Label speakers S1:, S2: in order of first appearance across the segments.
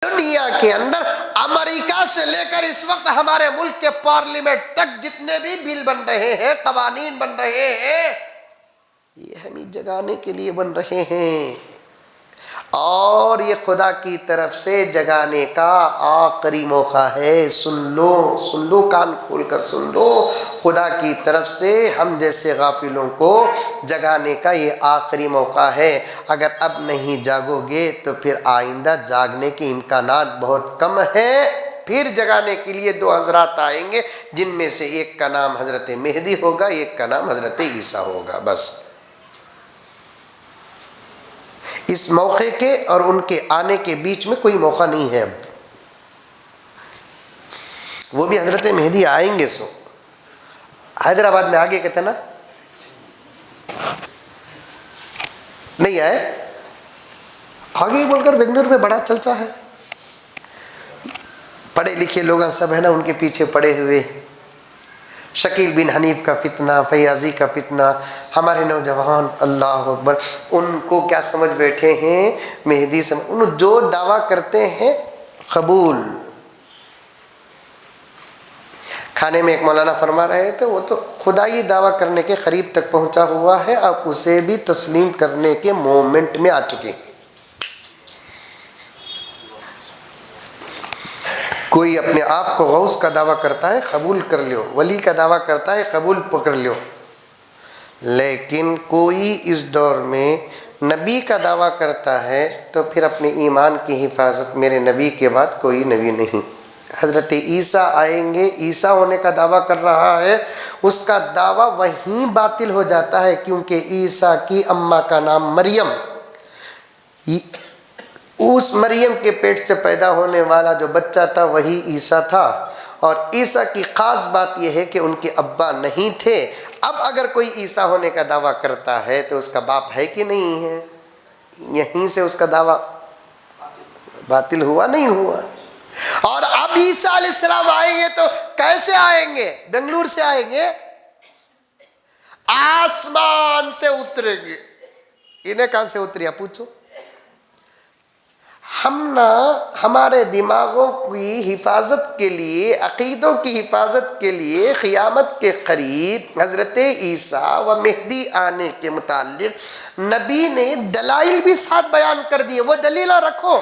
S1: دنیا کے اندر امریکہ سے لے کر اس وقت ہمارے ملک کے پارلیمنٹ تک جتنے بھی بل بن رہے ہیں، قوانین بن رہے ہیں، یہ ہمیں جگانے کے لیے بن رہے ہیں، اور یہ خدا کی طرف سے جگانے کا آخری موقع ہے۔ سن لو، کان کھول کر سن لو، خدا کی طرف سے ہم جیسے غافلوں کو جگانے کا یہ آخری موقع ہے۔ اگر اب نہیں جاگو گے تو پھر آئندہ جاگنے کے امکانات بہت کم ہیں۔ پھر جگانے کے لیے دو حضرات آئیں گے، جن میں سے ایک کا نام حضرت مہدی ہوگا، ایک کا نام حضرت عیسیٰ ہوگا۔ بس اس موقع کے اور ان کے آنے کے بیچ میں کوئی موقع نہیں ہے۔ اب وہ بھی حضرت مہدی آئیں گے، سو حیدرآباد میں آگے کہتے نا نہیں آئے، آگے بول کر بنگلور میں بڑا چلتا ہے، پڑھے لکھے لوگ سب ہے نا ان کے پیچھے پڑے ہوئے۔ شکیل بن حنیف کا فتنہ، فیاضی کا فتنہ، ہمارے نوجوان اللہ اکبر ان کو کیا سمجھ بیٹھے ہیں؟ مہدی سے ان جو دعویٰ کرتے ہیں قبول۔ کھانے میں ایک مولانا فرما رہے تھے، وہ تو خدائی دعویٰ کرنے کے قریب تک پہنچا ہوا ہے، اب اسے بھی تسلیم کرنے کے مومنٹ میں آ چکے ہیں۔ کوئی اپنے آپ کو غوث کا دعویٰ کرتا ہے، قبول کر لیو، ولی کا دعویٰ کرتا ہے، قبول پکڑ لیو، لیکن کوئی اس دور میں نبی کا دعویٰ کرتا ہے تو پھر اپنے ایمان کی حفاظت، میرے نبی کے بعد کوئی نبی نہیں۔ حضرت عیسیٰ آئیں گے، عیسیٰ ہونے کا دعویٰ کر رہا ہے، اس کا دعویٰ وہیں باطل ہو جاتا ہے، کیونکہ عیسیٰ کی اماں کا نام مریم، اس مریم کے پیٹ سے پیدا ہونے والا جو بچہ تھا وہی عیسیٰ تھا، اور عیسیٰ کی خاص بات یہ ہے کہ ان کے ابا نہیں تھے۔ اب اگر کوئی عیسیٰ ہونے کا دعویٰ کرتا ہے تو اس کا باپ ہے کہ نہیں ہے؟ یہیں سے اس کا دعویٰ باطل ہوا نہیں ہوا؟ اور اب عیسیٰ علیہ السلام آئیں گے تو کیسے آئیں گے؟ بنگلور سے آئیں گے، آسمان سے اتریں گے۔ انہیں کہاں سے اتریا پوچھو؟ ہم نا ہمارے دماغوں کی حفاظت کے لیے، عقیدوں کی حفاظت کے لیے قیامت کے قریب حضرت عیسیٰ و مہدی آنے کے متعلق نبی نے دلائل بھی ساتھ بیان کر دیے۔ وہ دلیلہ رکھو،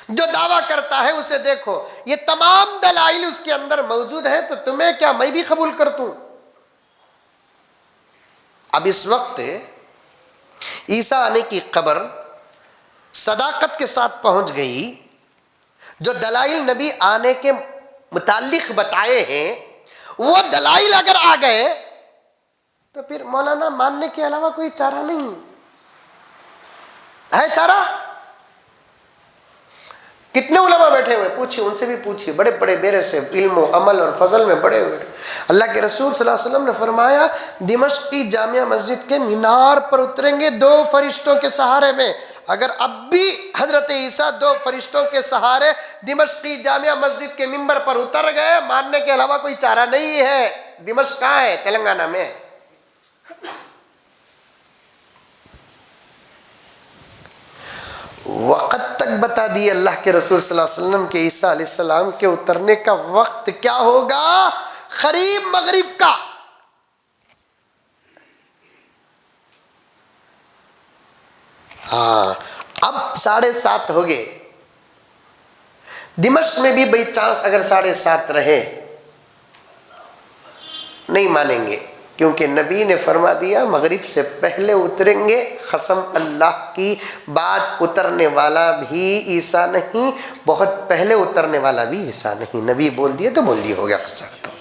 S1: جو دعویٰ کرتا ہے اسے دیکھو، یہ تمام دلائل اس کے اندر موجود ہیں، تو تمہیں کیا میں بھی قبول کر دوں؟ اب اس وقت عیسیٰ آنے کی خبر صداقت کے ساتھ پہنچ گئی، جو دلائل نبی آنے کے متعلق بتائے ہیں وہ دلائل اگر آ گئے تو پھر مولانا ماننے کے علاوہ کوئی چارہ نہیں ہے۔ چارہ کتنے علماء بیٹھے ہوئے، پوچھیے، ان سے بھی پوچھیے، بڑے بڑے بیرے سے علم و عمل اور فضل میں بڑے ہوئے۔ اللہ کے رسول صلی اللہ علیہ وسلم نے فرمایا دمشق کی جامع مسجد کے مینار پر اتریں گے 2 فرشتوں کے سہارے میں۔ اگر اب بھی حضرت عیسیٰ 2 فرشتوں کے سہارے دمشق کی جامع مسجد کے ممبر پر اتر گئے، ماننے کے علاوہ کوئی چارہ نہیں ہے۔ دمشق کہاں ہے؟ تلنگانہ میں۔ وقت تک بتا دیے اللہ کے رسول صلی اللہ علیہ وسلم کہ عیسیٰ علیہ السلام کے اترنے کا وقت کیا ہوگا؟ قریب مغرب کا۔ ہاں، اب 7:30 ہو گئے۔ دمشق میں بھی بائی چانس اگر 7:30 رہے نہیں مانیں گے، کیونکہ نبی نے فرما دیا مغرب سے پہلے اتریں گے۔ قسم اللہ کی، بعد اترنے والا بھی عیسیٰ نہیں، بہت پہلے اترنے والا بھی عیسیٰ نہیں۔ نبی بول دیے تو بول دیے، ہو گیا قصہ ختم۔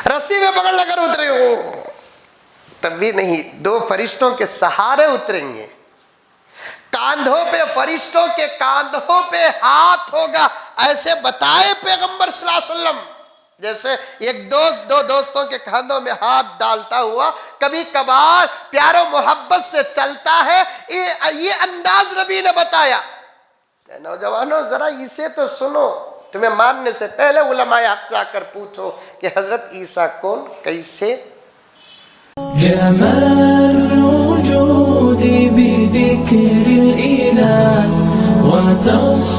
S1: رسی میں پکڑ لے کر اترے ہوں تب بھی نہیں، 2 فرشتوں کے سہارے اتریں گے، کاندھوں پہ، فرشتوں کے کاندھوں پہ ہاتھ ہوگا، ایسے بتائے پیغمبر صلی اللہ علیہ وسلم، جیسے ایک دوست 2 دوستوں کے کاندھوں میں ہاتھ ڈالتا ہوا کبھی کبھار پیار و محبت سے چلتا ہے، یہ انداز نبی نے بتایا۔ نوجوانوں ذرا اسے تو سنو، تمہیں ماننے سے پہلے علماء حق سے آ کر پوچھو کہ حضرت عیسیٰ کون، کیسے؟
S2: جمال الوجود ذكر الإله وتصفو